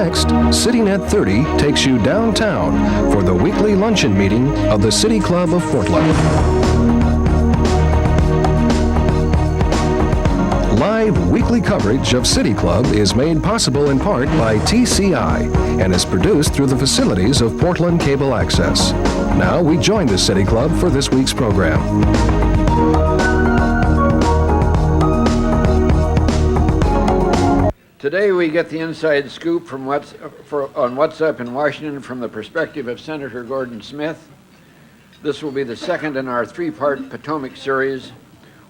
Next, Sitting at 30 takes you downtown for the weekly luncheon meeting of the City Club of Portland. Live weekly coverage of City Club is made possible in part by TCI and is produced through the facilities of Portland Cable Access. Now we join the City Club for this week's program. Today we get the inside scoop on what's up in Washington from the perspective of Senator Gordon Smith. This will be the second in our three-part Potomac series,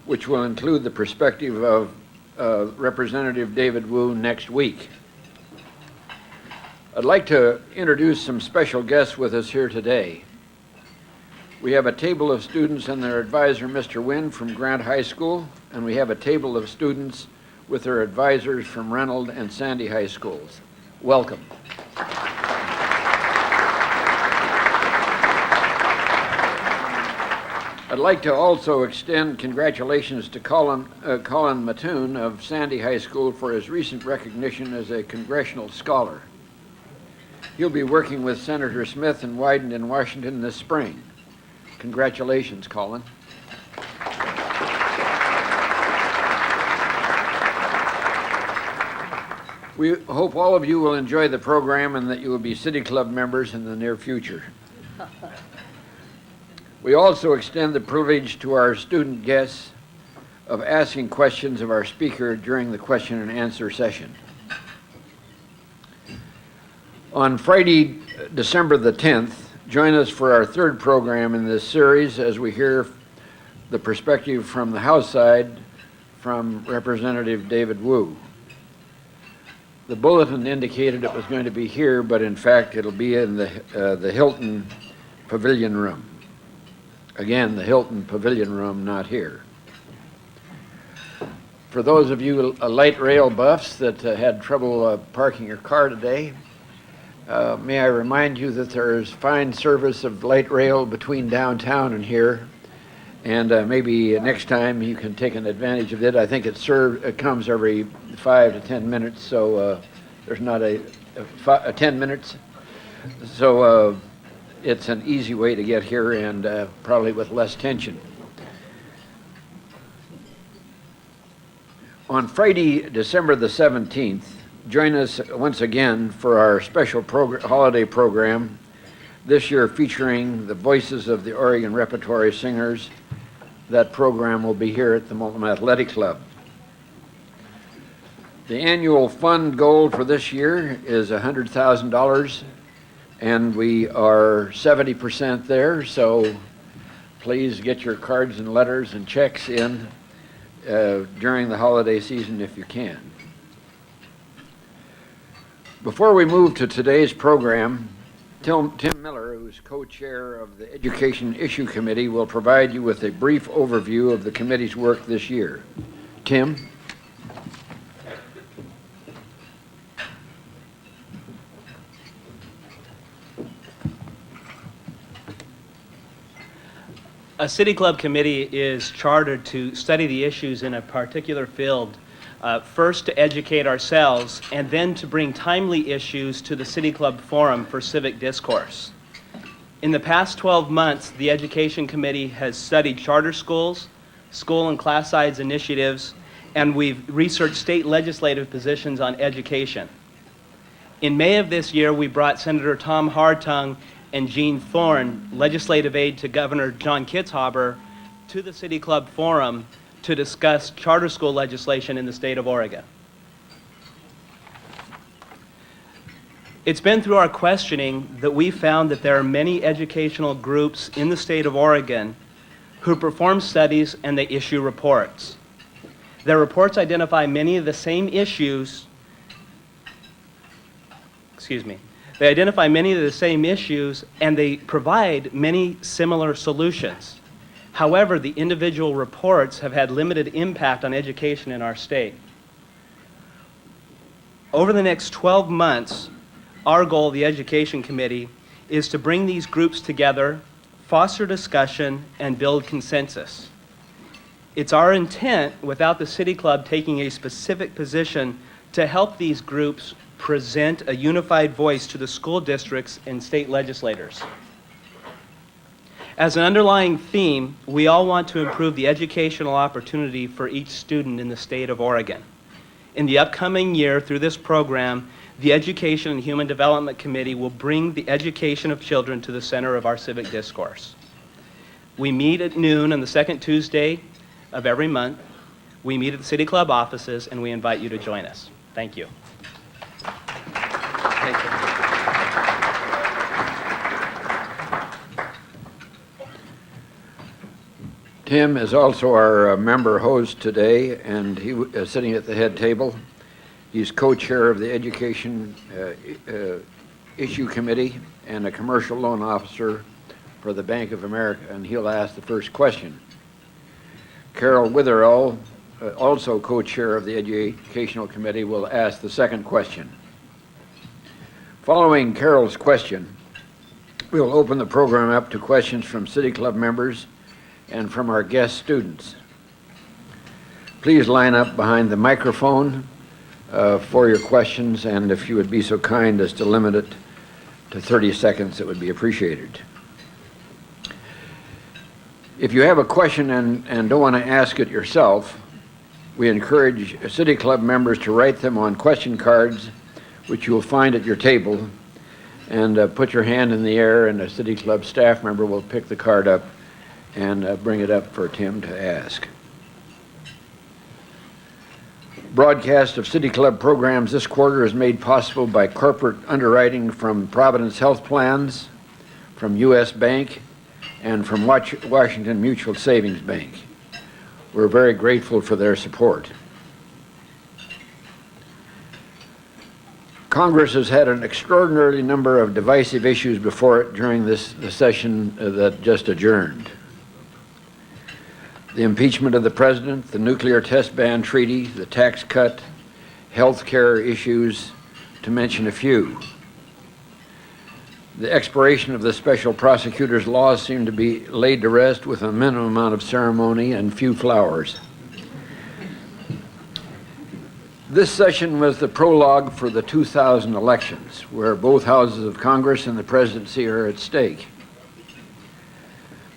which will include the perspective of Representative David Wu next week. I'd like to introduce some special guests with us here today. We have a table of students and their advisor, Mr. Wynn from Grant High School, and we have a table of students with their advisors from Reynold and Sandy High Schools. Welcome. I'd like to also extend congratulations to Colin Mattoon of Sandy High School for his recent recognition as a congressional scholar. He'll be working with Senator Smith and Wyden in Washington this spring. Congratulations, Colin. We hope all of you will enjoy the program and that you will be City Club members in the near future. We also extend the privilege to our student guests of asking questions of our speaker during the question and answer session. On Friday, December the 10th, join us for our third program in this series as we hear the perspective from the House side from Representative David Wu. The bulletin indicated it was going to be here, but in fact it'll be in the Hilton Pavilion Room. Again, the Hilton Pavilion Room, not here. For those of you light rail buffs that had trouble parking your car today, may I remind you that there is fine service of light rail between downtown and here, and maybe next time you can take an advantage of it. I think it comes every 5 to 10 minutes, so there's not a 10 minutes. So it's an easy way to get here and probably with less tension. On Friday, December the 17th, join us once again for our special holiday program, this year featuring the voices of the Oregon Repertory Singers. That program will be here at the Multnomah Athletic Club. The annual fund goal for this year is $100,000. And we are 70% there, so please get your cards and letters and checks in during the holiday season if you can. Before we move to today's program, Tim Miller, who's co-chair of the Education Issue Committee, will provide you with a brief overview of the committee's work this year. Tim? A City Club committee is chartered to study the issues in a particular field, first to educate ourselves, and then to bring timely issues to the City Club Forum for civic discourse. In the past 12 months, the Education Committee has studied charter schools, school and class size initiatives, and we've researched state legislative positions on education. In May of this year, we brought Senator Tom Hartung and Jean Thorne, legislative aide to Governor John Kitzhaber, to the City Club Forum to discuss charter school legislation in the state of Oregon. It's been through our questioning that we found that there are many educational groups in the state of Oregon who perform studies and they issue reports. Their reports identify many of the same issues, They identify many of the same issues and they provide many similar solutions. However, the individual reports have had limited impact on education in our state. Over the next 12 months, our goal, the Education Committee, is to bring these groups together, foster discussion, and build consensus. It's our intent, without the City Club taking a specific position, to help these groups present a unified voice to the school districts and state legislators. As an underlying theme, we all want to improve the educational opportunity for each student in the state of Oregon. In the upcoming year, through this program, the Education and Human Development Committee will bring the education of children to the center of our civic discourse. We meet at noon on the second Tuesday of every month. We meet at the City Club offices, and we invite you to join us. Thank you. Thank you. Tim is also our member host today, and he is sitting at the head table. He's co-chair of the Education Issue Committee and a commercial loan officer for the Bank of America, and he'll ask the first question. Carol Witherell, also co-chair of the Educational Committee, will ask the second question. Following Carol's question, we'll open the program up to questions from City Club members and from our guest students. Please line up behind the microphone for your questions, and if you would be so kind as to limit it to 30 seconds, it would be appreciated. If you have a question and don't want to ask it yourself, we encourage City Club members to write them on question cards, which you will find at your table, and put your hand in the air, and a City Club staff member will pick the card up and bring it up for Tim to ask. Broadcast of City Club programs this quarter is made possible by corporate underwriting from Providence Health Plans, from U.S. Bank, and from Washington Mutual Savings Bank. We're very grateful for their support. Congress has had an extraordinary number of divisive issues before it during the session that just adjourned. The impeachment of the president, the nuclear test ban treaty, the tax cut, health care issues, to mention a few. The expiration of the special prosecutor's laws seemed to be laid to rest with a minimum amount of ceremony and few flowers. This session was the prologue for the 2000 elections, where both houses of Congress and the presidency are at stake.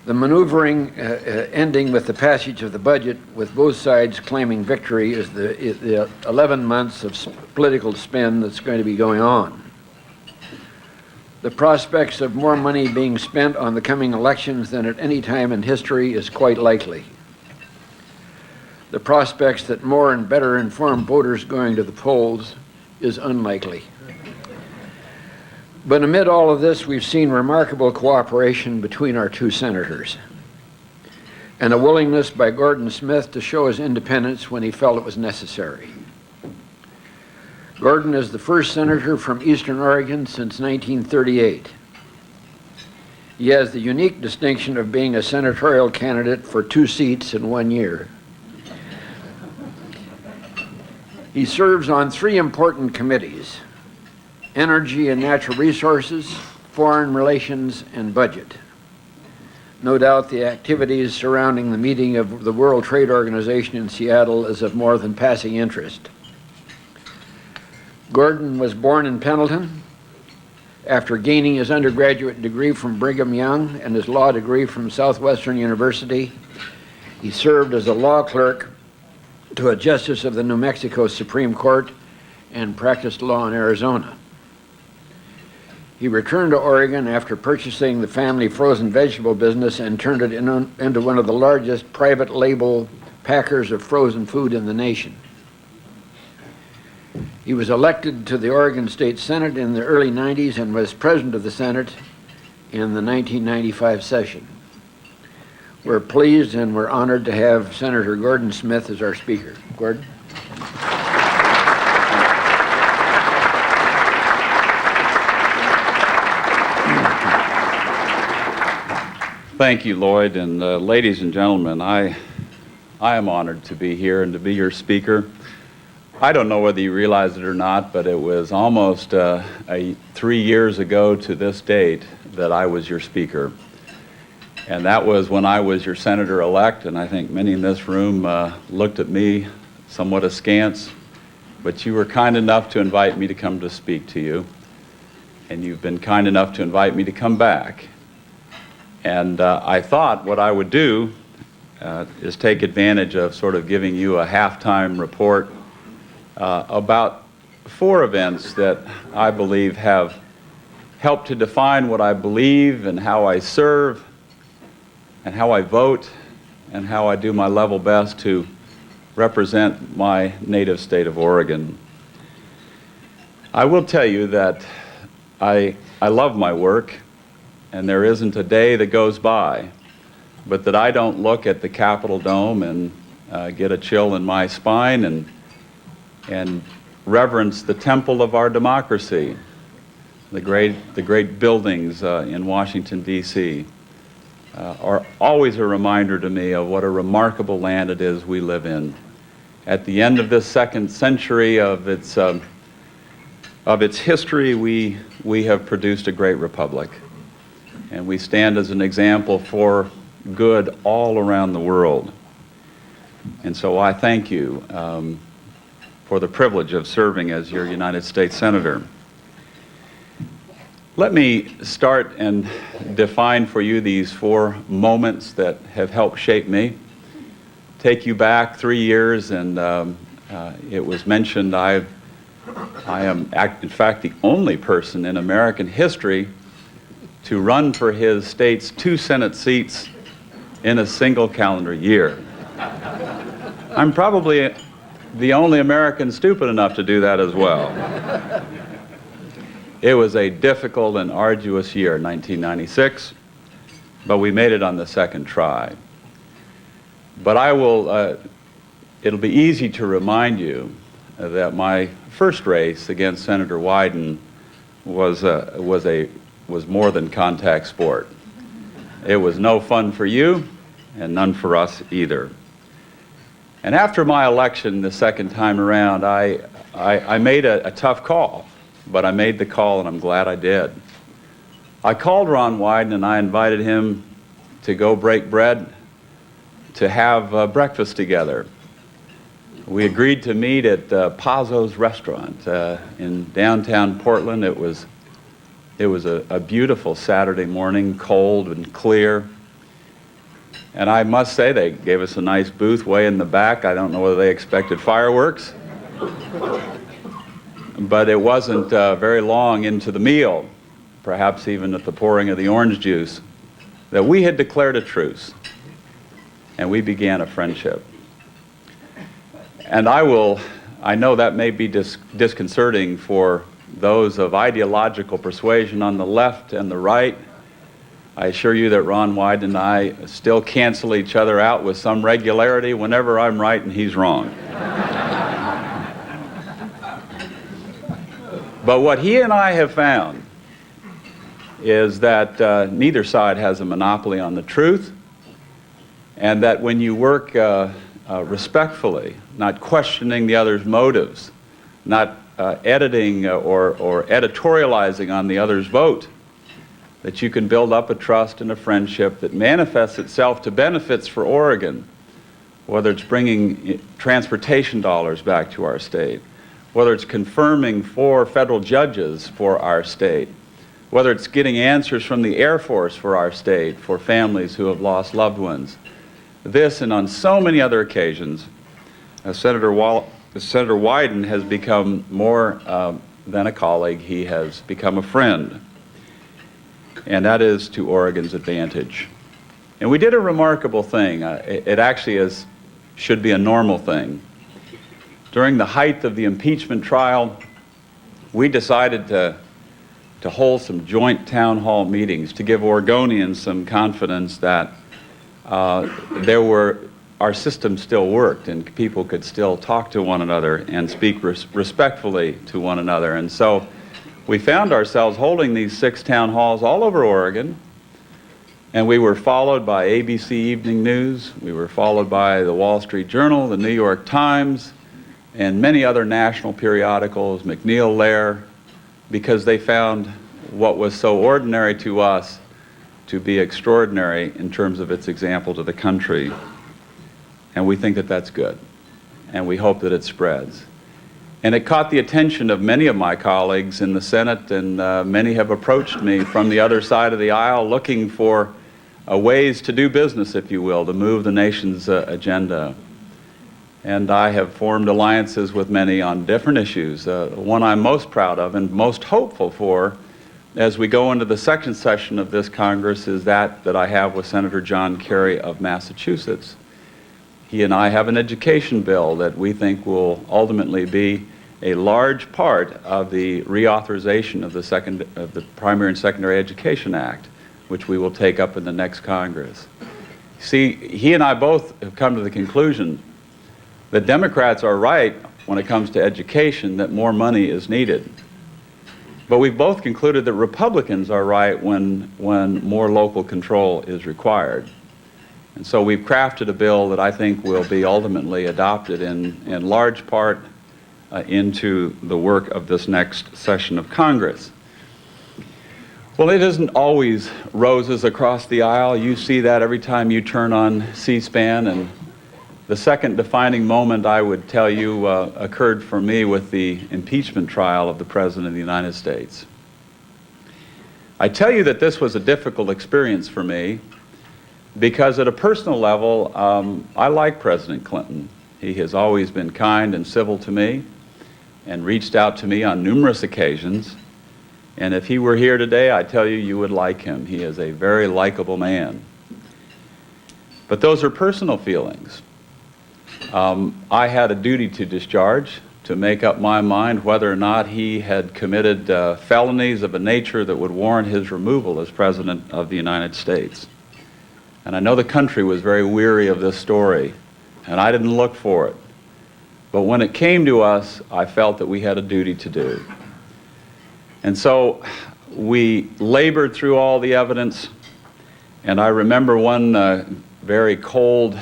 The maneuvering ending with the passage of the budget, with both sides claiming victory, is the 11 months of political spin that's going to be going on. The prospects of more money being spent on the coming elections than at any time in history is quite likely. The prospects that more and better informed voters going to the polls is unlikely. But amid all of this, we've seen remarkable cooperation between our two senators, and a willingness by Gordon Smith to show his independence when he felt it was necessary. Gordon is the first senator from Eastern Oregon since 1938. He has the unique distinction of being a senatorial candidate for 2 seats in 1 year. He serves on 3 important committees: Energy and Natural Resources, Foreign Relations, and Budget. No doubt the activities surrounding the meeting of the World Trade Organization in Seattle is of more than passing interest. Gordon was born in Pendleton. After gaining his undergraduate degree from Brigham Young and his law degree from Southwestern University, he served as a law clerk to a justice of the New Mexico Supreme Court and practiced law in Arizona. He returned to Oregon after purchasing the family frozen vegetable business and turned it into one of the largest private label packers of frozen food in the nation. He was elected to the Oregon State Senate in the early 90s and was president of the Senate in the 1995 session. We're pleased and we're honored to have Senator Gordon Smith as our speaker. Gordon? Thank you, Lloyd, and ladies and gentlemen, I am honored to be here and to be your speaker. I don't know whether you realize it or not, but it was almost 3 years ago to this date that I was your speaker. And that was when I was your senator-elect, and I think many in this room looked at me somewhat askance but you were kind enough to invite me to come to speak to you, and you've been kind enough to invite me to come back. And I thought what I would do is take advantage of sort of giving you a halftime report about 4 events that I believe have helped to define what I believe and how I serve and how I vote and how I do my level best to represent my native state of Oregon. I will tell you that I love my work, and there isn't a day that goes by but that I don't look at the Capitol Dome and get a chill in my spine and reverence the temple of our democracy, the great buildings in Washington, D.C. Are always a reminder to me of what a remarkable land it is we live in. At the end of this 2nd century of its history, we have produced a great republic, and we stand as an example for good all around the world. And so I thank you for the privilege of serving as your United States Senator. Let me start and define for you these 4 moments that have helped shape me. Take you back 3 years, and it was mentioned I am, in fact, the only person in American history to run for his state's 2 Senate seats in a single calendar year. I'm probably the only American stupid enough to do that as well. It was a difficult and arduous year, 1996, but we made it on the 2nd try. But it'll be easy to remind you that my first race against Senator Wyden was more than contact sport. It was no fun for you, and none for us either. And after my election the 2nd time around, I made a tough call, but I made the call, and I'm glad I did. I called Ron Wyden, and I invited him to go break bread, to have breakfast together. We agreed to meet at Pazzo's restaurant in downtown Portland. It was a beautiful Saturday morning, cold and clear. And I must say, they gave us a nice booth way in the back. I don't know whether they expected fireworks, but it wasn't very long into the meal, perhaps even at the pouring of the orange juice, that we had declared a truce, and we began a friendship. And I know that may be disconcerting for those of ideological persuasion on the left and the right. I assure you that Ron Wyden and I still cancel each other out with some regularity whenever I'm right and he's wrong. But what he and I have found is that neither side has a monopoly on the truth, and that when you work respectfully, not questioning the other's motives, not editing or editorializing on the other's vote, that you can build up a trust and a friendship that manifests itself to benefits for Oregon, whether it's bringing transportation dollars back to our state, whether it's confirming 4 federal judges for our state, whether it's getting answers from the Air Force for our state, for families who have lost loved ones. This and on so many other occasions, Senator Wyden has become more than a colleague. He has become a friend, and that is to Oregon's advantage. And we did a remarkable thing. It actually should be a normal thing. During the height of the impeachment trial, we decided to hold some joint town hall meetings to give Oregonians some confidence that our system still worked and people could still talk to one another and speak respectfully to one another. And so we found ourselves holding these 6 town halls all over Oregon, and we were followed by ABC Evening News, we were followed by the Wall Street Journal, the New York Times, and many other national periodicals, McNeil Lehrer, because they found what was so ordinary to us to be extraordinary in terms of its example to the country. And we think that that's good, and we hope that it spreads. And it caught the attention of many of my colleagues in the Senate, and many have approached me from the other side of the aisle looking for ways to do business, if you will, to move the nation's agenda. And I have formed alliances with many on different issues. One I'm most proud of and most hopeful for as we go into the second session of this Congress is that I have with Senator John Kerry of Massachusetts. He and I have an education bill that we think will ultimately be a large part of the reauthorization of the Primary and Secondary Education Act, which we will take up in the next Congress. See, he and I both have come to the conclusion that Democrats are right when it comes to education, that more money is needed. But we've both concluded that Republicans are right when more local control is required. And so we've crafted a bill that I think will be ultimately adopted in large part into the work of this next session of Congress. Well, it isn't always roses across the aisle. You see that every time you turn on C-SPAN, and the second defining moment, I would tell you, occurred for me with the impeachment trial of the President of the United States. I tell you that this was a difficult experience for me because at a personal level, I like President Clinton. He has always been kind and civil to me and reached out to me on numerous occasions. And if he were here today, I tell you, you would like him. He is a very likable man. But those are personal feelings. I had a duty to discharge, to make up my mind whether or not he had committed felonies of a nature that would warrant his removal as President of the United States. And I know the country was very weary of this story, and I didn't look for it. But when it came to us, I felt that we had a duty to do. And so we labored through all the evidence, and I remember one very cold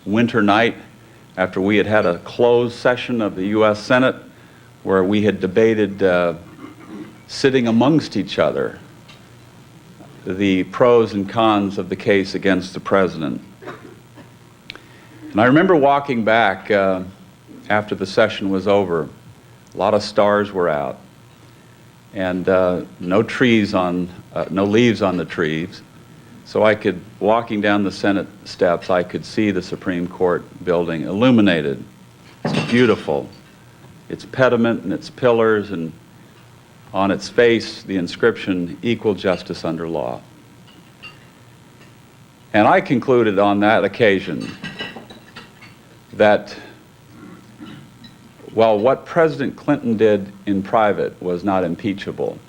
winter night after we had had a closed session of the U.S. Senate where we had debated sitting amongst each other the pros and cons of the case against the president. And I remember walking back after the session was over. A lot of stars were out, and no leaves on the trees. So I could, walking down the Senate steps, I could see the Supreme Court building illuminated. It's beautiful. Its pediment and its pillars, and on its face, the inscription, "Equal Justice Under Law." And I concluded on that occasion that while what President Clinton did in private was not impeachable,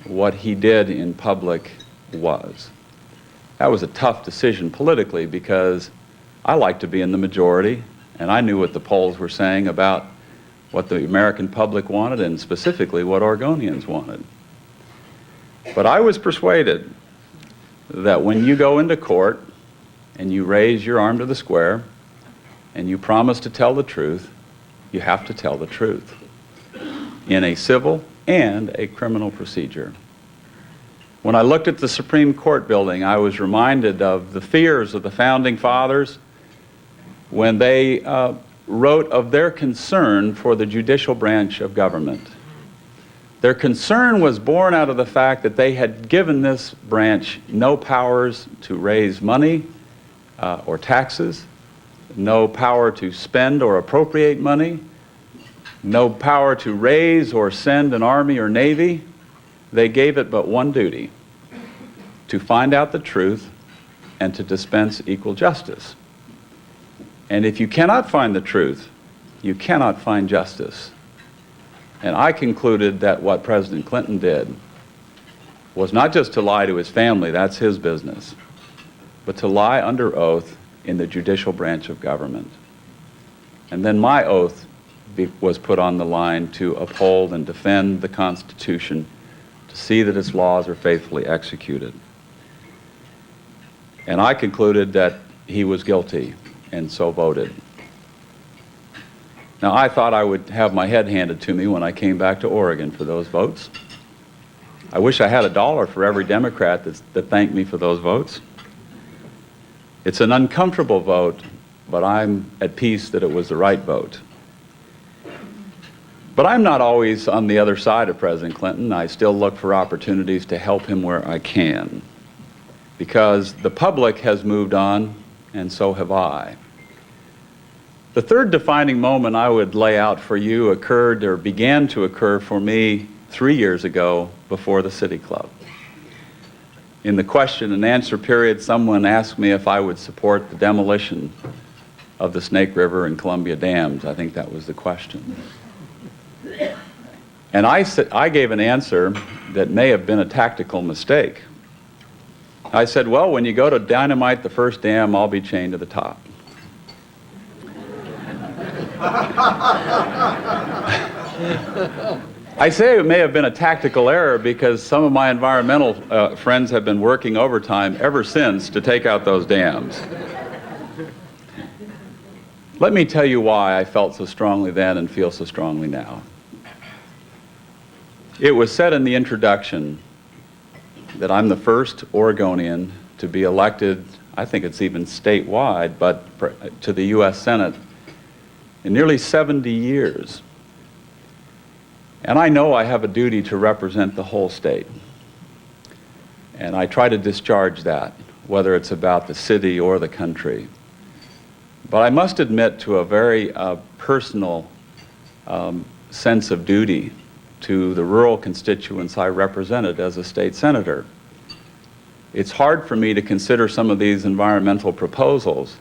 what he did in public was. That was a tough decision politically because I like to be in the majority, and I knew what the polls were saying about what the American public wanted and specifically what Oregonians wanted. But I was persuaded that when you go into court and you raise your arm to the square and you promise to tell the truth, you have to tell the truth in a civil and a criminal procedure. When I looked at the Supreme Court building, I was reminded of the fears of the Founding Fathers when they wrote of their concern for the judicial branch of government. Their concern was born out of the fact that they had given this branch no powers to raise money or taxes, no power to spend or appropriate money, no power to raise or send an army or navy. They gave it but one duty: to find out the truth and to dispense equal justice. And if you cannot find the truth, you cannot find justice. And I concluded that what President Clinton did was not just to lie to his family, that's his business, but to lie under oath in the judicial branch of government. And then my oath was put on the line to uphold and defend the Constitution, to see that its laws are faithfully executed. And I concluded that he was guilty, and so voted. Now, I thought I would have my head handed to me when I came back to Oregon for those votes. I wish I had $1 for every Democrat that thanked me for those votes. It's an uncomfortable vote, but I'm at peace that it was the right vote. But I'm not always on the other side of President Clinton. I still look for opportunities to help him where I can, because the public has moved on, and so have I. The third defining moment I would lay out for you occurred, or began to occur for me, 3 years ago before the City Club. In the question and answer period, someone asked me if I would support the demolition of the Snake River and Columbia dams. I think that was the question. And I gave an answer that may have been a tactical mistake. I said, well, when you go to dynamite the first dam, I'll be chained to the top. I say it may have been a tactical error because some of my environmental friends have been working overtime ever since to take out those dams. Let me tell you why I felt so strongly then and feel so strongly now. It was said in the introduction that I'm the first Oregonian to be elected, I think it's even statewide, but to the U.S. Senate in nearly 70 years. And I know I have a duty to represent the whole state. And I try to discharge that, whether it's about the city or the country. But I must admit to a very personal sense of duty to the rural constituents I represented as a state senator. It's hard for me to consider some of these environmental proposals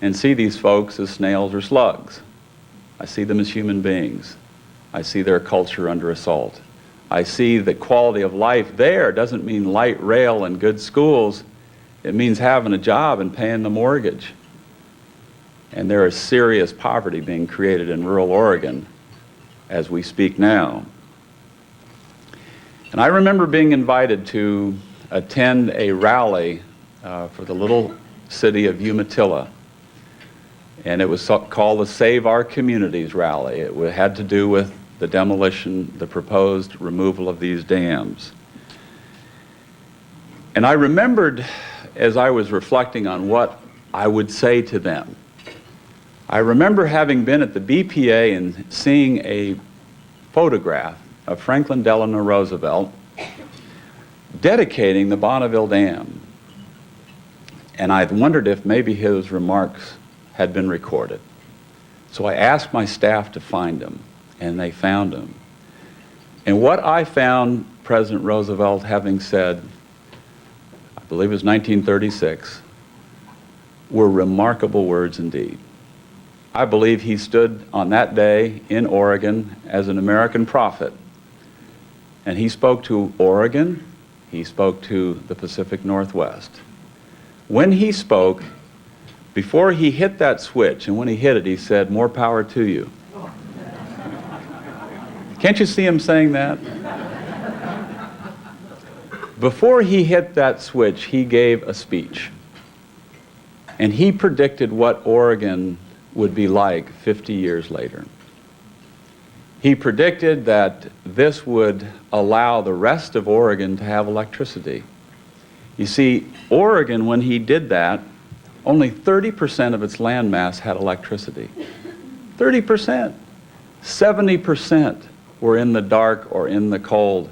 and see these folks as snails or slugs. I see them as human beings. I see their culture under assault. I see that quality of life there doesn't mean light rail and good schools. It means having a job and paying the mortgage. And there is serious poverty being created in rural Oregon as we speak now. And I remember being invited to attend a rally for the little city of Umatilla. And it was called the Save Our Communities rally. It had to do with the demolition, the proposed removal of these dams. And I remembered, as I was reflecting on what I would say to them, I remember having been at the BPA and seeing a photograph of Franklin Delano Roosevelt dedicating the Bonneville Dam. And I wondered if maybe his remarks had been recorded. So I asked my staff to find them, and they found them. And what I found President Roosevelt having said, I believe it was 1936, were remarkable words indeed. I believe he stood on that day in Oregon as an American prophet. And he spoke to Oregon, he spoke to the Pacific Northwest. When he spoke, before he hit that switch, and when he hit it, he said, "More power to you." Can't you see him saying that? Before he hit that switch, he gave a speech. And he predicted what Oregon would be like 50 years later. He predicted that this would allow the rest of Oregon to have electricity. You see, Oregon, when he did that, only 30% of its landmass had electricity. 30%. 70% were in the dark or in the cold,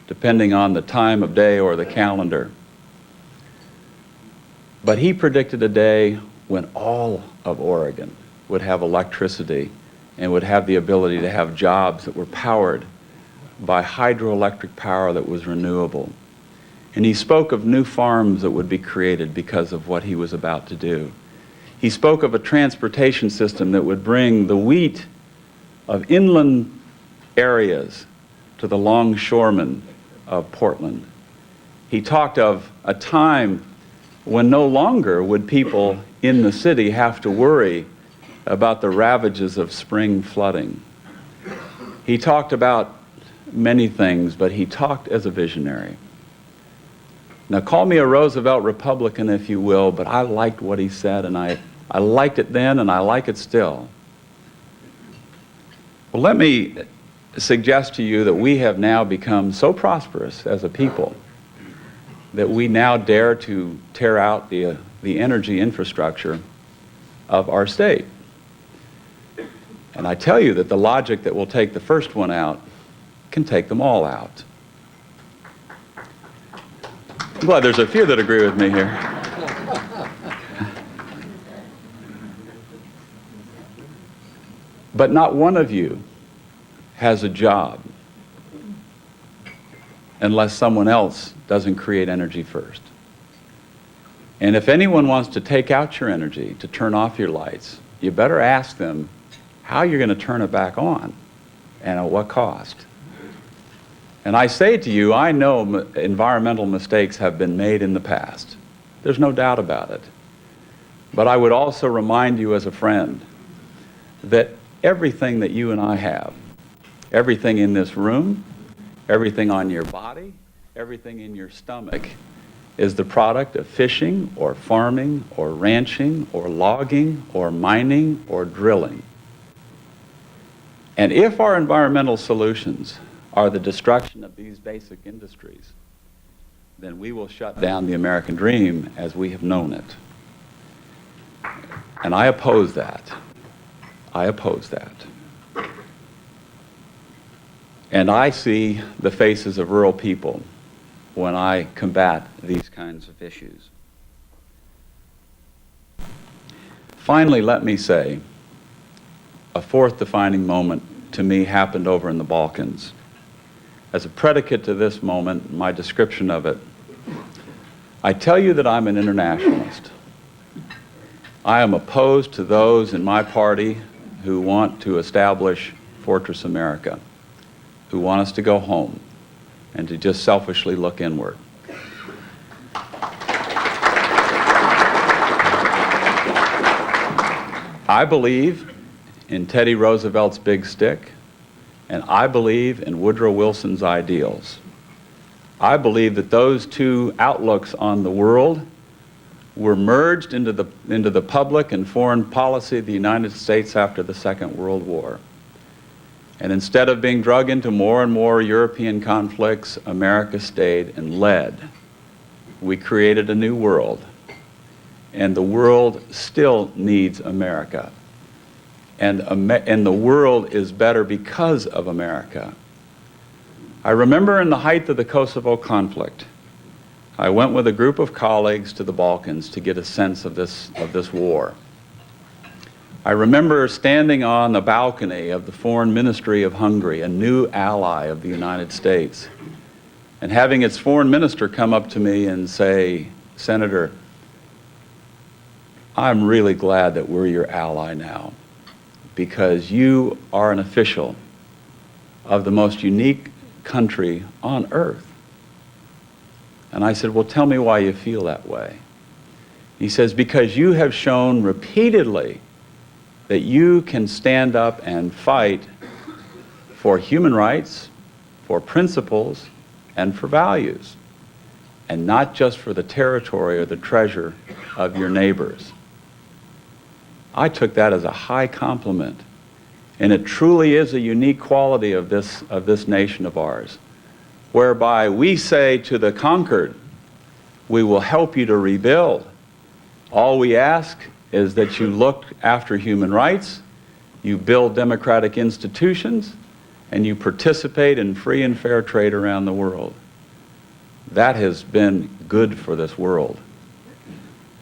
depending on the time of day or the calendar. But he predicted a day when all of Oregon would have electricity and would have the ability to have jobs that were powered by hydroelectric power that was renewable. And he spoke of new farms that would be created because of what he was about to do. He spoke of a transportation system that would bring the wheat of inland areas to the longshoremen of Portland. He talked of a time when no longer would people in the city have to worry about the ravages of spring flooding. He talked about many things, but he talked as a visionary. Now, call me a Roosevelt Republican, if you will, but I liked what he said, and I liked it then, and I like it still. Well, let me suggest to you that we have now become so prosperous as a people that we now dare to tear out the energy infrastructure of our state. And I tell you that the logic that will take the first one out can take them all out. I'm glad there's a few that agree with me here. But not one of you has a job unless someone else doesn't create energy first. And if anyone wants to take out your energy, to turn off your lights, you better ask them how you're going to turn it back on and at what cost. And I say to you, I know environmental mistakes have been made in the past. There's no doubt about it. But I would also remind you as a friend that everything that you and I have, everything in this room, everything on your body, everything in your stomach, is the product of fishing or farming or ranching or logging or mining or drilling. And if our environmental solutions are the destruction of these basic industries, then we will shut down the American dream as we have known it. And I oppose that. I oppose that. And I see the faces of rural people when I combat these kinds of issues. Finally, let me say, a fourth defining moment to me happened over in the Balkans. As a predicate to this moment, my description of it, I tell you that I'm an internationalist. I am opposed to those in my party who want to establish Fortress America, who want us to go home and to just selfishly look inward. I believe in Teddy Roosevelt's big stick, and I believe in Woodrow Wilson's ideals. I believe that those two outlooks on the world were merged into the public and foreign policy of the United States after the Second World War. And instead of being drug into more and more European conflicts, America stayed and led. We created a new world, and the world still needs America. And the world is better because of America. I remember in the height of the Kosovo conflict, I went with a group of colleagues to the Balkans to get a sense of this war. I remember standing on the balcony of the Foreign Ministry of Hungary, a new ally of the United States, and having its foreign minister come up to me and say, "Senator, I'm really glad that we're your ally now, because you are an official of the most unique country on earth." And I said, "Well, tell me why you feel that way." He says, "Because you have shown repeatedly that you can stand up and fight for human rights, for principles, and for values, and not just for the territory or the treasure of your neighbors." I took that as a high compliment, and it truly is a unique quality of this nation of ours, whereby we say to the conquered, "We will help you to rebuild. All we ask is that you look after human rights, you build democratic institutions, and you participate in free and fair trade around the world." That has been good for this world.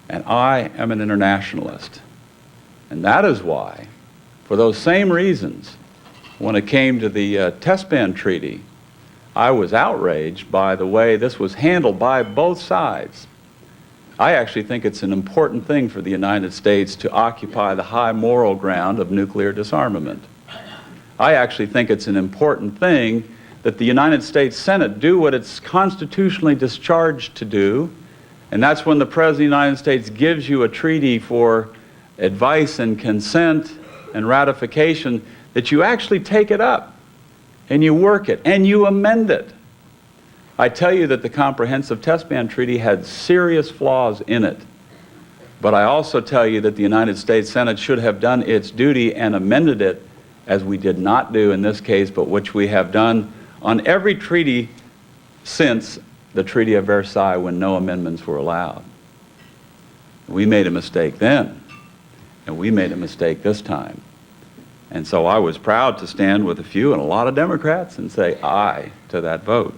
And I am an internationalist. And that is why, for those same reasons, when it came to the test ban treaty, I was outraged by the way this was handled by both sides. I actually think it's an important thing for the United States to occupy the high moral ground of nuclear disarmament. I actually think it's an important thing that the United States Senate do what it's constitutionally discharged to do, and that's when the President of the United States gives you a treaty for advice and consent and ratification, that you actually take it up and you work it and you amend it. I tell you that the Comprehensive Test Ban Treaty had serious flaws in it, but I also tell you that the United States Senate should have done its duty and amended it, as we did not do in this case, but which we have done on every treaty since the Treaty of Versailles, when no amendments were allowed. We made a mistake then, and we made a mistake this time. And so I was proud to stand with a few and a lot of Democrats and say aye to that vote.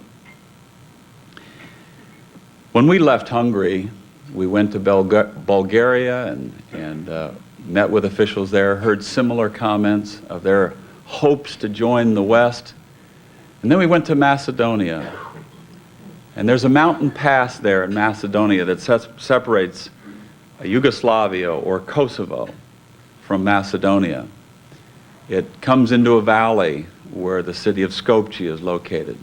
When we left Hungary, we went to Bulgaria and met with officials there, heard similar comments of their hopes to join the West. And then we went to Macedonia. And there's a mountain pass there in Macedonia that separates Yugoslavia or Kosovo from Macedonia. It comes into a valley where the city of Skopje is located.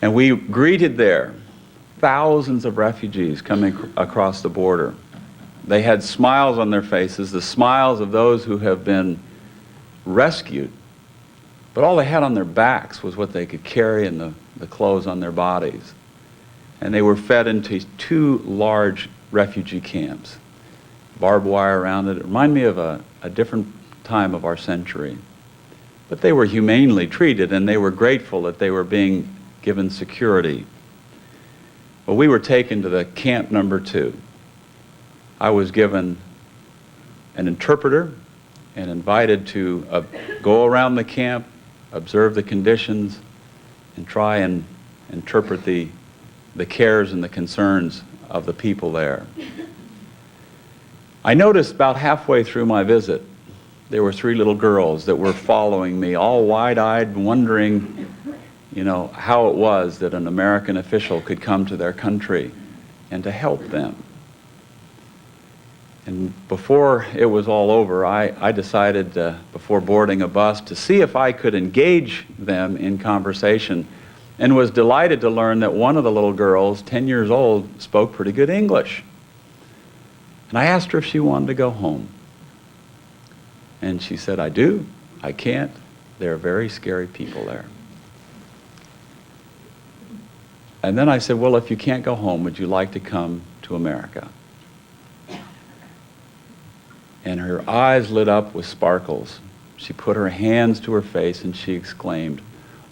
And we greeted there thousands of refugees coming across the border. They had smiles on their faces, the smiles of those who have been rescued. But all they had on their backs was what they could carry in the clothes on their bodies. And they were fed into 2 large refugee camps, barbed wire around it. It reminded me of a different time of our century. But they were humanely treated, and they were grateful that they were being given security. Well, we were taken to the camp number 2. I was given an interpreter and invited to go around the camp, observe the conditions, and try and interpret the cares and the concerns of the people there. I noticed about halfway through my visit, there were 3 little girls that were following me, all wide-eyed, wondering, how it was that an American official could come to their country and to help them. And before it was all over, I decided, before boarding a bus, to see if I could engage them in conversation, and was delighted to learn that one of the little girls, 10 years old, spoke pretty good English. And I asked her if she wanted to go home. And she said, I do. I can't. There are very scary people there. And then I said, well, if you can't go home, would you like to come to America? And her eyes lit up with sparkles. She put her hands to her face and she exclaimed,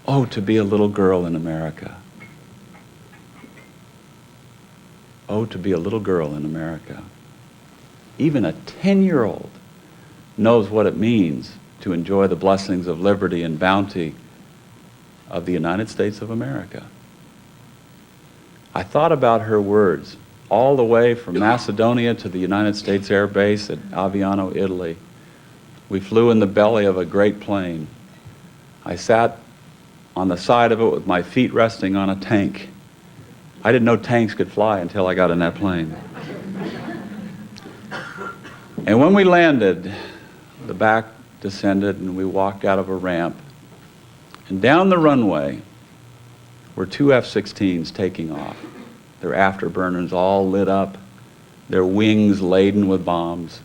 oh, to be a little girl in America. Oh, to be a little girl in America. Even a 10-year-old knows what it means to enjoy the blessings of liberty and bounty of the United States of America. I thought about her words all the way from Macedonia to the United States Air Base at Aviano, Italy. We flew in the belly of a great plane. I sat on the side of it with my feet resting on a tank. I didn't know tanks could fly until I got in that plane. And when we landed, the back descended and we walked out of a ramp. And down the runway were 2 F-16s taking off. Their afterburners all lit up, their wings laden with bombs.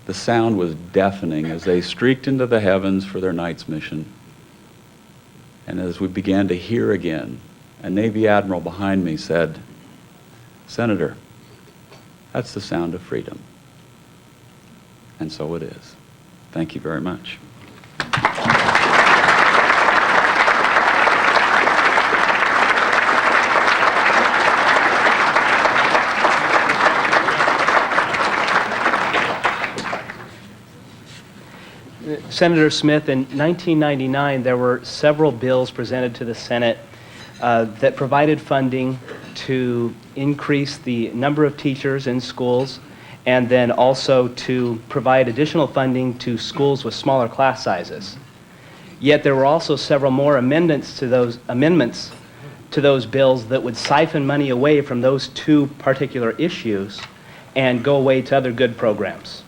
The sound was deafening as they streaked into the heavens for their night's mission. And as we began to hear again, a Navy admiral behind me said, Senator, that's the sound of freedom. And so it is. Thank you very much. Senator Smith, in 1999, there were several bills presented to the Senate that provided funding to increase the number of teachers in schools, and then also to provide additional funding to schools with smaller class sizes. Yet there were also several more amendments to those bills that would siphon money away from those 2 particular issues and go away to other good programs.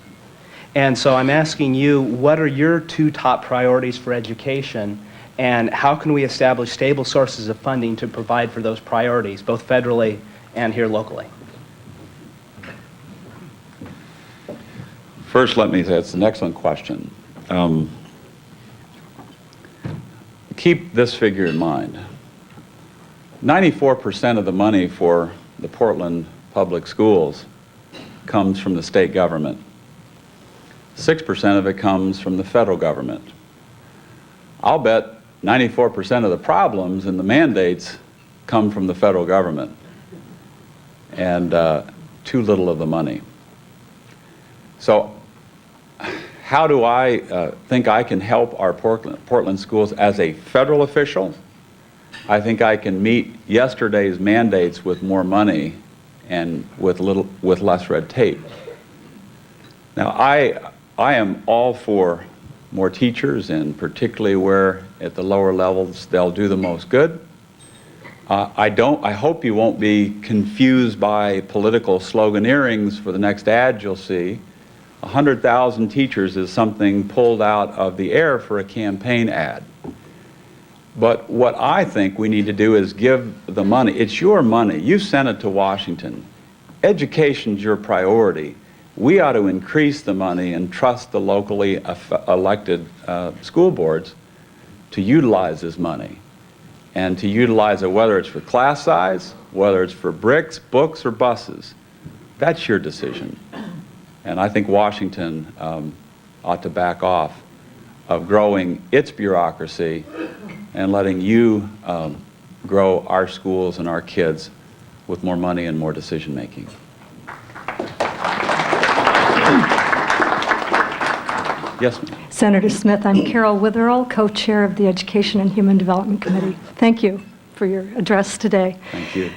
And so I'm asking you, what are your 2 top priorities for education, and how can we establish stable sources of funding to provide for those priorities, both federally and here locally? First, let me say it's an excellent question. Keep this figure in mind. 94% of the money for the Portland public schools comes from the state government. 6% of it comes from the federal government. I'll bet 94% of the problems and the mandates come from the federal government, and too little of the money. So How do I think I can help our Portland schools as a federal official? I think I can meet yesterday's mandates with more money and with less red tape. Now, I am all for more teachers, and particularly where at the lower levels they'll do the most good. I hope you won't be confused by political sloganeerings for the next ad you'll see. 100,000 teachers is something pulled out of the air for a campaign ad. But what I think we need to do is give the money. It's your money. You sent it to Washington. Education's your priority. We ought to increase the money and trust the locally elected school boards to utilize this money, and to utilize it whether it's for class size, whether it's for bricks, books, or buses. That's your decision. And I think Washington ought to back off of growing its bureaucracy and letting you grow our schools and our kids with more money and more decision making. Yes, ma'am. Senator Smith, I'm Carol Witherell, co-chair of the Education and Human Development Committee. Thank you for your address today. Thank you.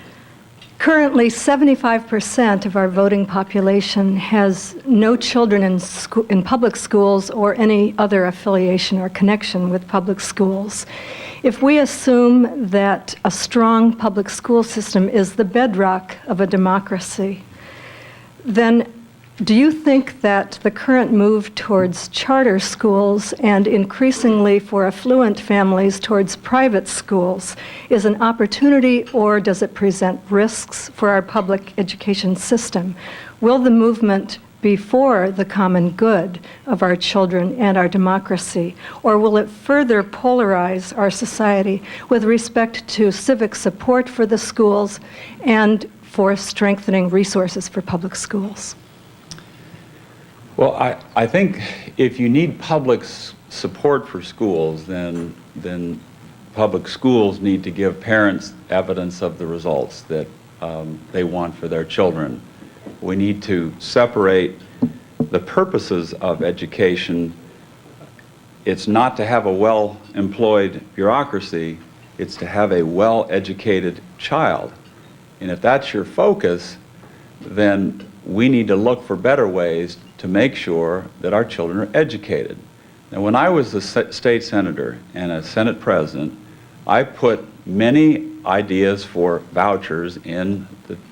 Currently, 75% of our voting population has no children in public schools or any other affiliation or connection with public schools. If we assume that a strong public school system is the bedrock of a democracy, then do you think that the current move towards charter schools and increasingly for affluent families towards private schools is an opportunity, or does it present risks for our public education system? Will the movement be for the common good of our children and our democracy, or will it further polarize our society with respect to civic support for the schools and for strengthening resources for public schools? Well, I think if you need public support for schools, then public schools need to give parents evidence of the results that they want for their children. We need to separate the purposes of education. It's not to have a well-employed bureaucracy, it's to have a well-educated child. And if that's your focus, then we need to look for better ways to make sure that our children are educated. Now, when I was a state senator and a Senate president, I put many ideas for vouchers in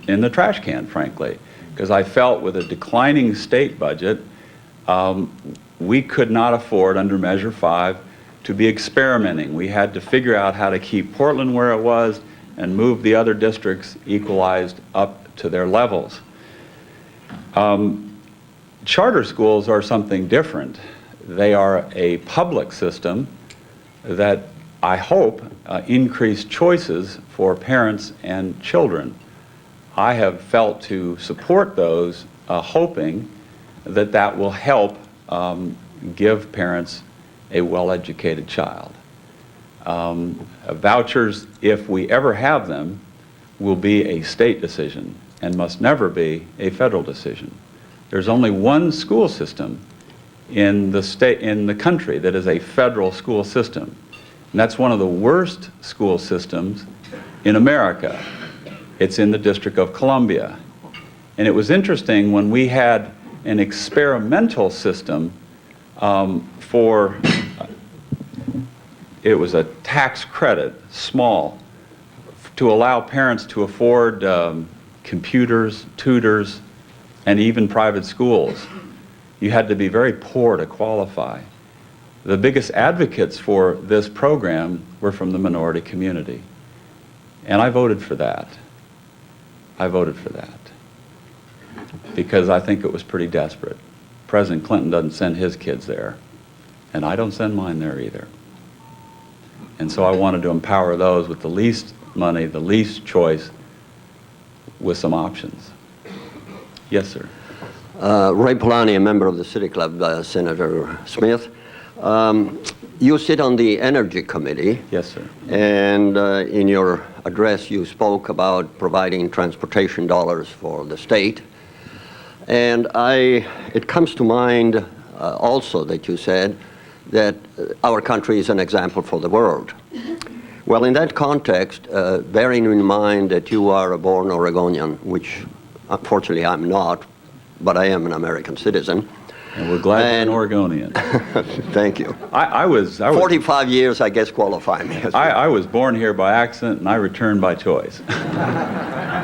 the trash can, frankly, because I felt with a declining state budget, we could not afford under Measure 5 to be experimenting. We had to figure out how to keep Portland where it was and move the other districts equalized up to their levels. Charter schools are something different. They are a public system that I hope increase choices for parents and children. I have felt to support those, hoping that that will help give parents a well-educated child. Vouchers, if we ever have them, will be a state decision and must never be a federal decision. There's only one school system in the country that is a federal school system, and that's one of the worst school systems in America. It's in the District of Columbia. And it was interesting when we had an experimental system it was a tax credit, small, to allow parents to afford computers, tutors, and even private schools. You had to be very poor to qualify. The biggest advocates for this program were from the minority community. And I voted for that. I voted for that because I think it was pretty desperate. President Clinton doesn't send his kids there, and I don't send mine there either. And so I wanted to empower those with the least money, the least choice, with some options. Yes, sir. Ray Polani, a member of the City Club, Senator Smith. You sit on the Energy Committee. Yes, sir. And in your address, you spoke about providing transportation dollars for the state. And it comes to mind also that you said that our country is an example for the world. Well, in that context, bearing in mind that you are a born Oregonian, which unfortunately I'm not, but I am an American citizen. And we're glad you're an Oregonian. Thank you. I was 45 years, I guess, qualify me. I was born here by accident, and I returned by choice.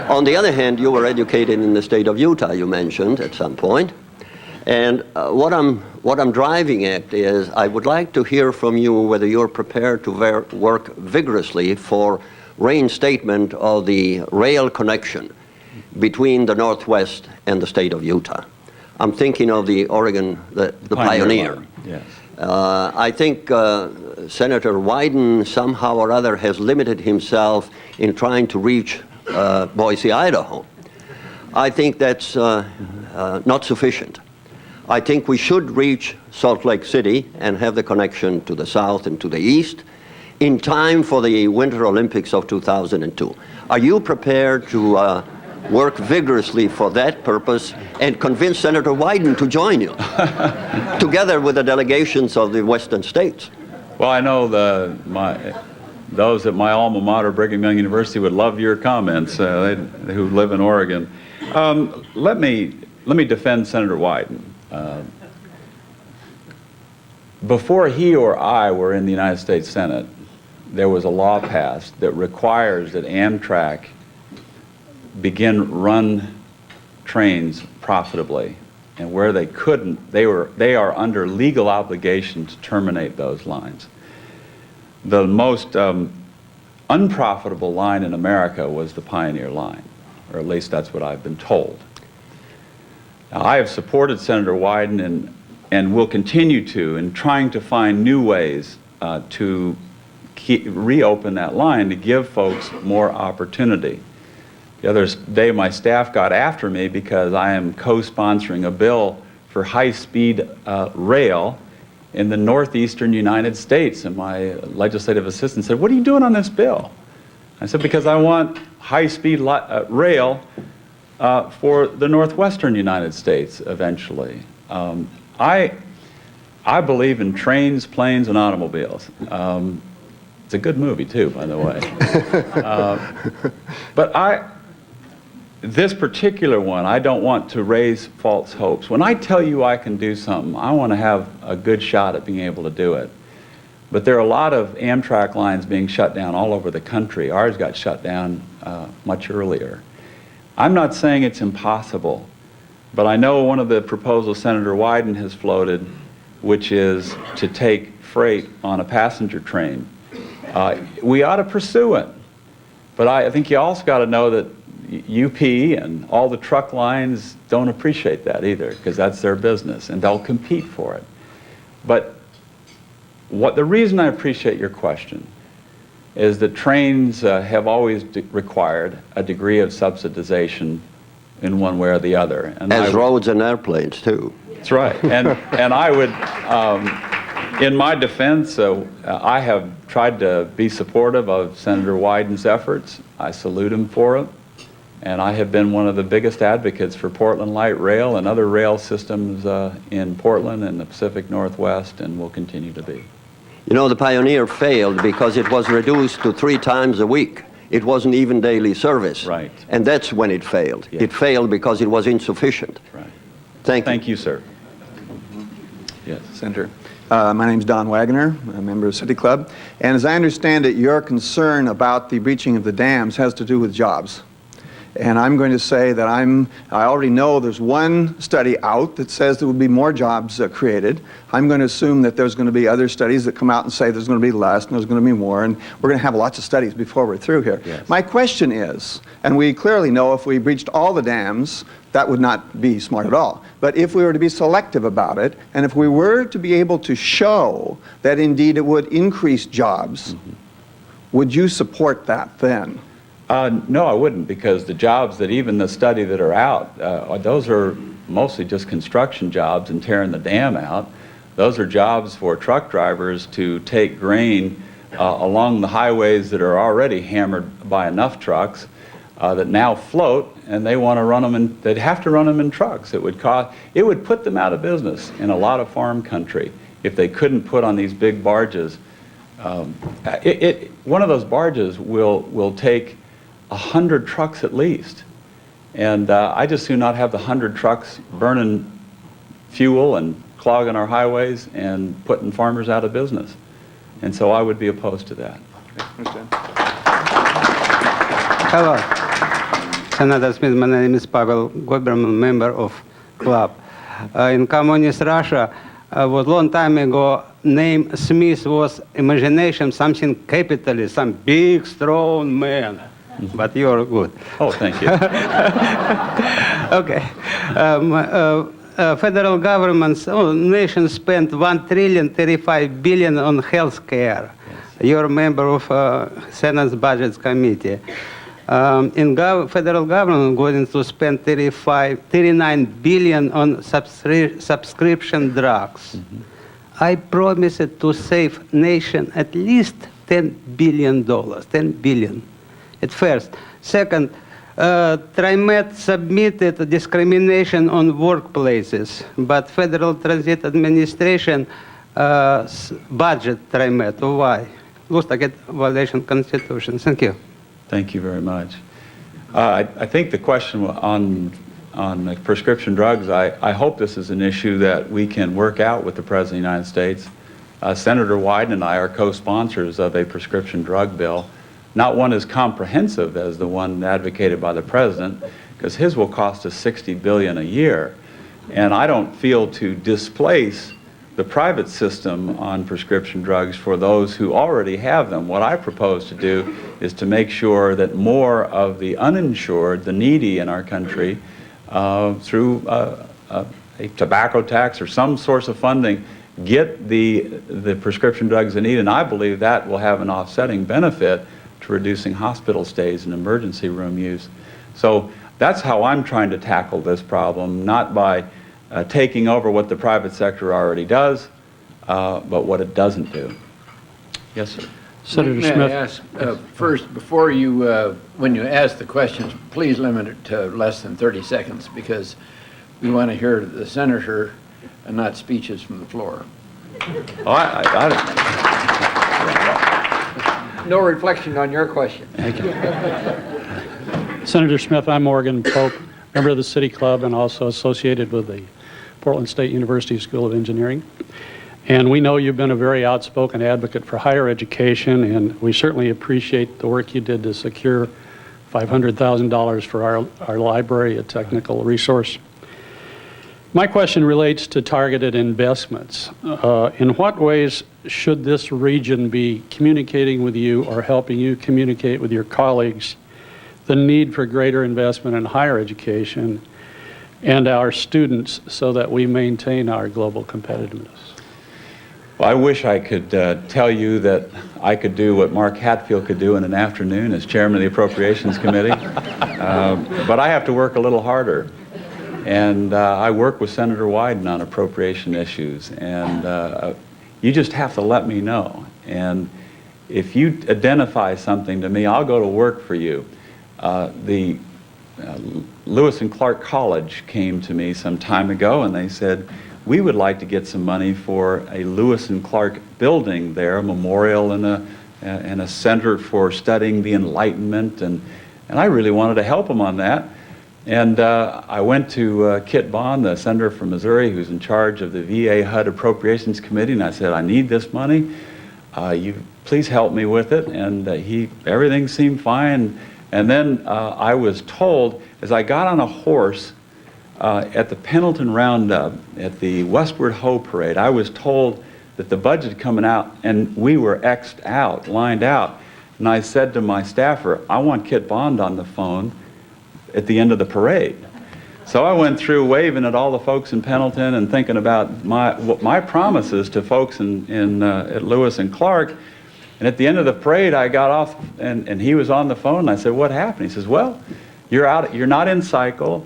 On the other hand, you were educated in the state of Utah, you mentioned at some point. And what I'm driving at is I would like to hear from you whether you're prepared to work vigorously for reinstatement of the rail connection between the Northwest and the state of Utah. I'm thinking of the Oregon, the Pioneer. Line. Yes. I think Senator Wyden somehow or other has limited himself in trying to reach Boise, Idaho. I think that's not sufficient. I think we should reach Salt Lake City and have the connection to the south and to the east in time for the Winter Olympics of 2002. Are you prepared to work vigorously for that purpose and convince Senator Wyden to join you, together with the delegations of the western states? Well, I know those at my alma mater, Brigham Young University, would love your comments, who live in Oregon. Let me defend Senator Wyden. Before he or I were in the United States Senate, there was a law passed that requires that Amtrak begin run trains profitably, and where they couldn't, they are under legal obligation to terminate those lines. The most unprofitable line in America was the Pioneer line, or at least that's what I've been told. Now, I have supported Senator Wyden and will continue to in trying to find new ways to reopen that line to give folks more opportunity. The other day, my staff got after me because I am co-sponsoring a bill for high-speed rail in the northeastern United States, and my legislative assistant said, "What are you doing on this bill?" I said, "Because I want high-speed rail for the northwestern United States eventually." I believe in trains, planes, and automobiles. It's a good movie too, by the way. But this particular one, I don't want to raise false hopes. When I tell you I can do something, I want to have a good shot at being able to do it. But there are a lot of Amtrak lines being shut down all over the country. Ours got shut down much earlier. I'm not saying it's impossible, but I know one of the proposals Senator Wyden has floated, which is to take freight on a passenger train. We ought to pursue it. But I think you also got to know that UP and all the truck lines don't appreciate that either, because that's their business, and they'll compete for it. But the reason I appreciate your question is that trains have always required a degree of subsidization in one way or the other. And as roads and airplanes, too. That's right. And I would, in my defense, I have tried to be supportive of Senator Wyden's efforts. I salute him for it. And I have been one of the biggest advocates for Portland Light Rail and other rail systems in Portland and the Pacific Northwest, and will continue to be. You know, the Pioneer failed because it was reduced to 3 times a week. It wasn't even daily service. Right. And that's when it failed. Yes. It failed because it was insufficient. Right. Thank you. Thank you, sir. Yes. Senator. My name's Don Wagner, a member of City Club. And as I understand it, your concern about the breaching of the dams has to do with jobs. And I'm going to say that I already know there's one study out that says there will be more jobs created. I'm going to assume that there's going to be other studies that come out and say there's going to be less and there's going to be more, and we're going to have lots of studies before we're through here. Yes. My question is, and we clearly know if we breached all the dams, that would not be smart at all. But if we were to be selective about it, and if we were to be able to show that indeed it would increase jobs, would you support that then? No, I wouldn't, because the jobs that even the study that are out, those are mostly just construction jobs and tearing the dam out. Those are jobs for truck drivers to take grain along the highways that are already hammered by enough trucks. that now float, and they want to run them in, they'd have to run them in trucks. It would put them out of business in a lot of farm country if they couldn't put on these big barges. One of those barges will take 100 trucks at least. And I just do not have the 100 trucks burning fuel and clogging our highways and putting farmers out of business. And so I would be opposed to that. Hello, Senator Smith. My name is Pavel Goberman, member of club. In communist Russia, was long time ago, name Smith was imagination, something capitalist, some big, strong man. But you're good. Oh, thank you. Okay. Federal government, nation spent $1.35 trillion on health care. Yes. You're a member of Senate's Budgets Committee. Federal government going to spend $39 billion on subscription drugs. Mm-hmm. I promised to save nation at least $10 billion, $10 billion. At first. Second, TriMet submitted discrimination on workplaces, but Federal Transit Administration budget TriMet. Why? Looks like a violation of Constitution. Thank you. Thank you very much. I think the question on prescription drugs, I hope this is an issue that we can work out with the President of the United States. Senator Wyden and I are co-sponsors of a prescription drug bill. Not one as comprehensive as the one advocated by the President, because his will cost us $60 billion a year. And I don't feel to displace the private system on prescription drugs for those who already have them. What I propose to do is to make sure that more of the uninsured, the needy in our country, through a tobacco tax or some source of funding, get the prescription drugs they need. And I believe that will have an offsetting benefit to reducing hospital stays and emergency room use. So that's how I'm trying to tackle this problem, not by taking over what the private sector already does, but what it doesn't do. Yes, sir. Senator Smith. May I ask, first, before you, when you ask the questions, please limit it to less than 30 seconds, because we want to hear the senator and not speeches from the floor. Oh, No reflection on your question. Thank you. Senator Smith, I'm Morgan Pope, member of the City Club and also associated with the Portland State University School of Engineering. And we know you've been a very outspoken advocate for higher education, and we certainly appreciate the work you did to secure $500,000 for our library, a technical resource. My question relates to targeted investments. In what ways should this region be communicating with you or helping you communicate with your colleagues the need for greater investment in higher education and our students so that we maintain our global competitiveness? Well, I wish I could tell you that I could do what Mark Hatfield could do in an afternoon as chairman of the Appropriations Committee, but I have to work a little harder. And I work with Senator Wyden on appropriation issues, and you just have to let me know. And if you identify something to me, I'll go to work for you. The Lewis and Clark College came to me some time ago, and they said, we would like to get some money for a Lewis and Clark building there, a memorial and a center for studying the Enlightenment, and I really wanted to help them on that. And I went to Kit Bond, the senator from Missouri, who's in charge of the VA HUD Appropriations Committee, and I said, I need this money. You please help me with it. And everything seemed fine. And then I was told, as I got on a horse at the Pendleton Roundup, at the Westward Ho Parade, I was told that the budget coming out, and we were X'd out, lined out. And I said to my staffer, I want Kit Bond on the phone at the end of the parade. So I went through waving at all the folks in Pendleton and thinking about my promises to folks at Lewis and Clark. And at the end of the parade, I got off, and he was on the phone, and I said, what happened? He says, well, you're not in cycle,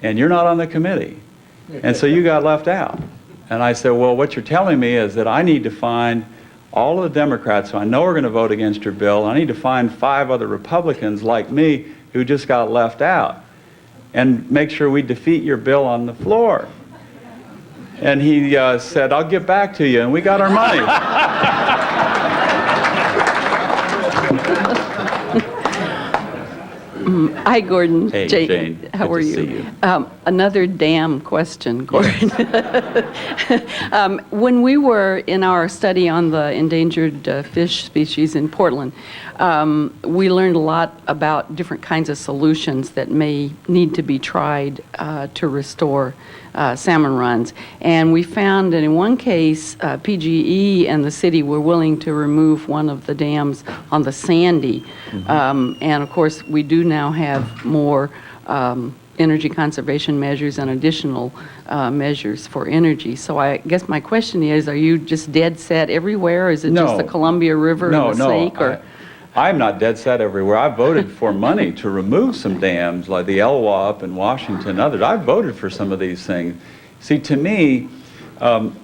and you're not on the committee. And so you got left out. And I said, well, what you're telling me is that I need to find all of the Democrats who I know are going to vote against your bill. I need to find 5 other Republicans like me who just got left out and make sure we defeat your bill on the floor. And he said, I'll get back to you, and we got our money. Hi, Gordon. Hey, Jane. How Good are to you? see you. Another dam question, Gordon. When we were in our study on the endangered fish species in Portland, we learned a lot about different kinds of solutions that may need to be tried to restore salmon runs. And we found that in one case, PGE and the city were willing to remove one of the dams on the Sandy. And of course, we do now have more energy conservation measures and additional measures for energy. So I guess my question is, are you just dead set everywhere? Or is it just the Columbia River and the Snake? I'm not dead set everywhere. I voted for money to remove some dams like the Elwha up in Washington and others. I voted for some of these things. See, to me,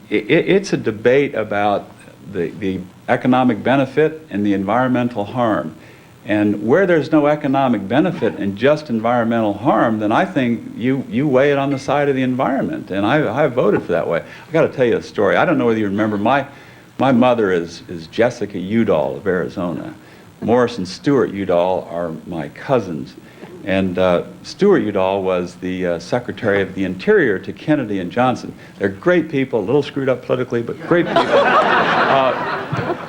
it's a debate about the economic benefit and the environmental harm. And where there's no economic benefit and just environmental harm, then I think you weigh it on the side of the environment. And I voted for that way. I got to tell you a story. I don't know whether you remember, my mother is Jessica Udall of Arizona. Morris and Stuart Udall are my cousins. And Stuart Udall was the Secretary of the Interior to Kennedy and Johnson. They're great people, a little screwed up politically, but great people.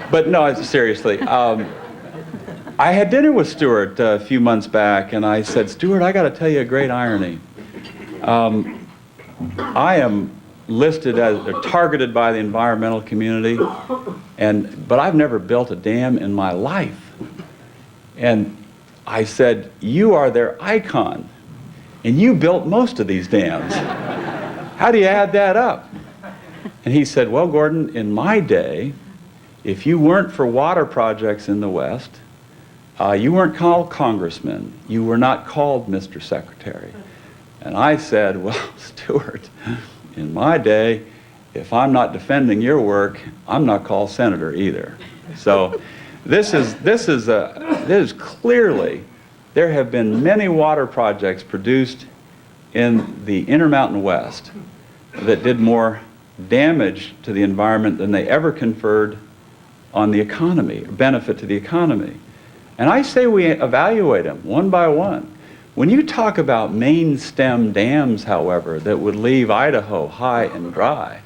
But no, seriously. I had dinner with Stuart a few months back, and I said, Stuart, I got to tell you a great irony. I am listed as targeted by the environmental community, but I've never built a dam in my life. And I said, you are their icon, and you built most of these dams. How do you add that up? And he said, well, Gordon, in my day, if you weren't for water projects in the West, you weren't called congressman. You were not called Mr. Secretary. And I said, well, Stuart, in my day, if I'm not defending your work, I'm not called senator either. So this is clearly, there have been many water projects produced in the Intermountain West that did more damage to the environment than they ever conferred on the economy, benefit to the economy. And I say we evaluate them one by one. When you talk about main stem dams, however, that would leave Idaho high and dry,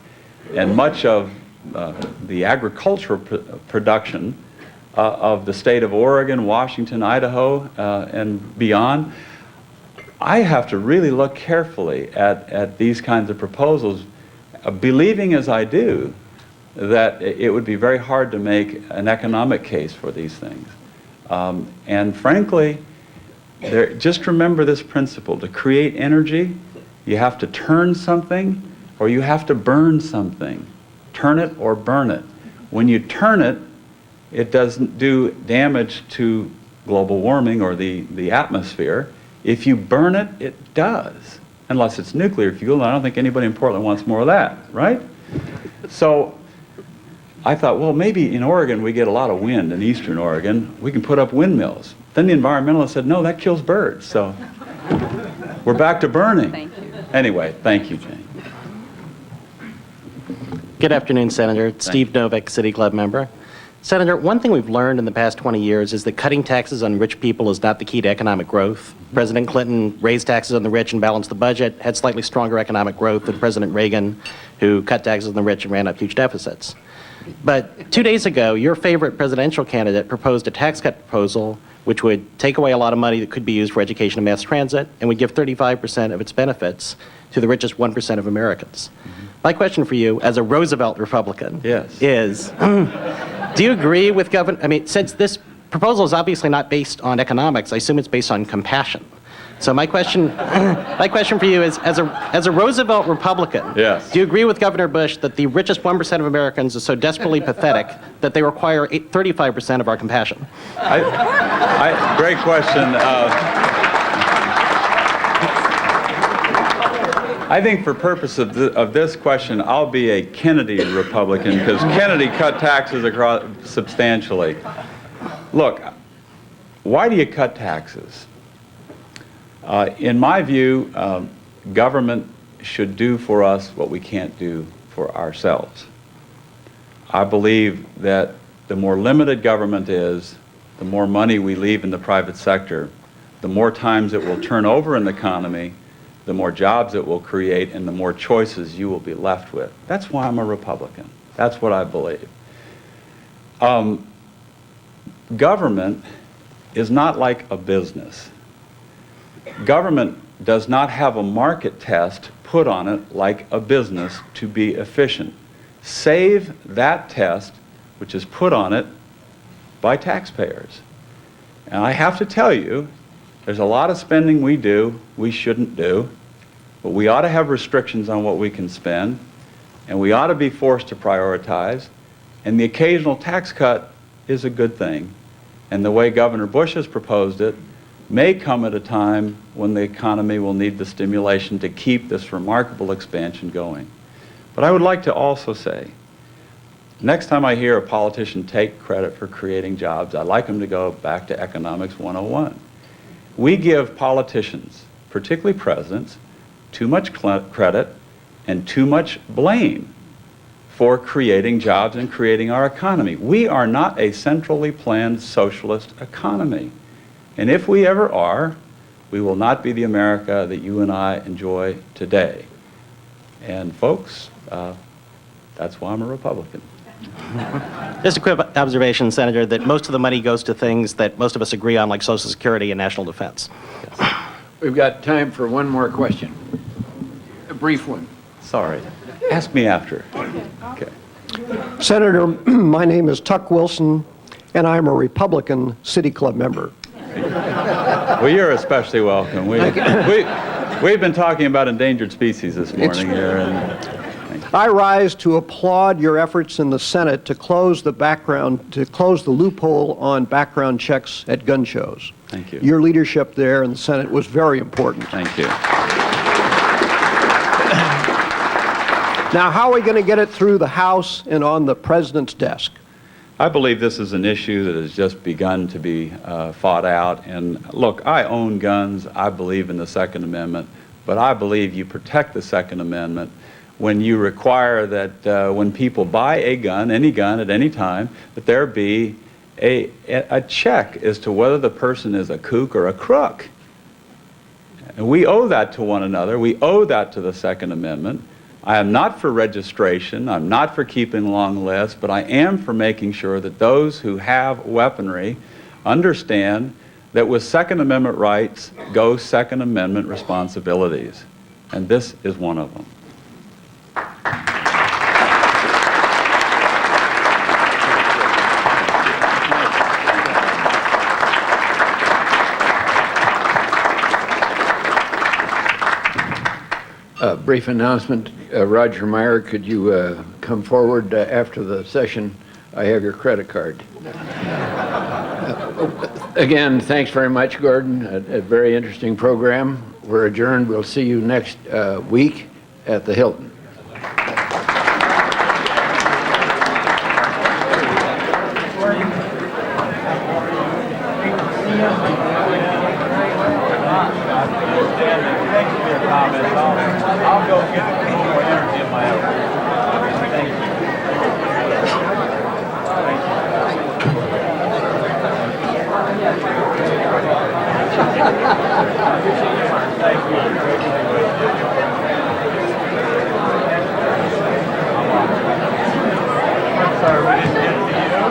and much of the agricultural production of the state of Oregon, Washington, Idaho, and beyond, I have to really look carefully at these kinds of proposals, believing as I do that it would be very hard to make an economic case for these things. And frankly, just remember this principle. To create energy, you have to turn something or you have to burn something. Turn it or burn it. When you turn it, it doesn't do damage to global warming or the atmosphere. If you burn it, it does. Unless it's nuclear fuel, and I don't think anybody in Portland wants more of that, right? So I thought, well, maybe in Oregon we get a lot of wind in eastern Oregon. We can put up windmills. Then the environmentalists said, no, that kills birds. So we're back to burning. Thank you. Anyway, thank you, Jane. Good afternoon, Senator. Steve Novick, City Club member. Senator, one thing we've learned in the past 20 years is that cutting taxes on rich people is not the key to economic growth. President Clinton raised taxes on the rich and balanced the budget, had slightly stronger economic growth than President Reagan, who cut taxes on the rich and ran up huge deficits. But 2 days ago, your favorite presidential candidate proposed a tax cut proposal which would take away a lot of money that could be used for education and mass transit and would give 35% of its benefits to the richest 1% of Americans. My question for you, as a Roosevelt Republican, is, do you agree with Governor, I mean, since this proposal is obviously not based on economics, I assume it's based on compassion. So my question for you is, as a Roosevelt Republican, do you agree with Governor Bush that the richest 1% of Americans is so desperately pathetic that they require 35% of our compassion? Great question. I think for purpose of this question, I'll be a Kennedy Republican because Kennedy cut taxes across substantially. Look, why do you cut taxes? In my view, government should do for us what we can't do for ourselves. I believe that the more limited government is, the more money we leave in the private sector, the more times it will turn over in the economy, the more jobs it will create, and the more choices you will be left with. That's why I'm a Republican. That's what I believe. Government is not like a business. Government does not have a market test put on it like a business to be efficient. Save that test which is put on it by taxpayers. And I have to tell you, there's a lot of spending we do we shouldn't do, but we ought to have restrictions on what we can spend, and we ought to be forced to prioritize, and the occasional tax cut is a good thing. And the way Governor Bush has proposed it may come at a time when the economy will need the stimulation to keep this remarkable expansion going. But I would like to also say, next time I hear a politician take credit for creating jobs, I'd like them to go back to Economics 101. We give politicians, particularly presidents, too much credit and too much blame for creating jobs and creating our economy. We are not a centrally planned socialist economy. And if we ever are, we will not be the America that you and I enjoy today. And folks, that's why I'm a Republican. Just a quick observation, Senator, that most of the money goes to things that most of us agree on, like Social Security and national defense. Yes. We've got time for one more question. A brief one. Sorry. Ask me after. Okay. Senator, my name is Tuck Wilson, and I'm a Republican City Club member. Well, you're especially welcome. We've been talking about endangered species this morning here. I rise to applaud your efforts in the Senate to close the loophole on background checks at gun shows. Thank you. Your leadership there in the Senate was very important. Thank you. Now, how are we going to get it through the House and on the President's desk? I believe this is an issue that has just begun to be fought out. And look, I own guns. I believe in the Second Amendment. But I believe you protect the Second Amendment when you require that when people buy a gun, any gun at any time, that there be a check as to whether the person is a kook or a crook. And we owe that to one another. We owe that to the Second Amendment. I am not for registration. I'm not for keeping long lists, but I am for making sure that those who have weaponry understand that with Second Amendment rights go Second Amendment responsibilities. And this is one of them. Brief announcement. Roger Meyer, could you come forward after the session? I have your credit card. Again, thanks very much, Gordon. A very interesting program. We're adjourned. We'll see you next week at the Hilton. I'll go get a little more energy in my own. Thank you. Thank you. I'm sorry, we didn't get to you.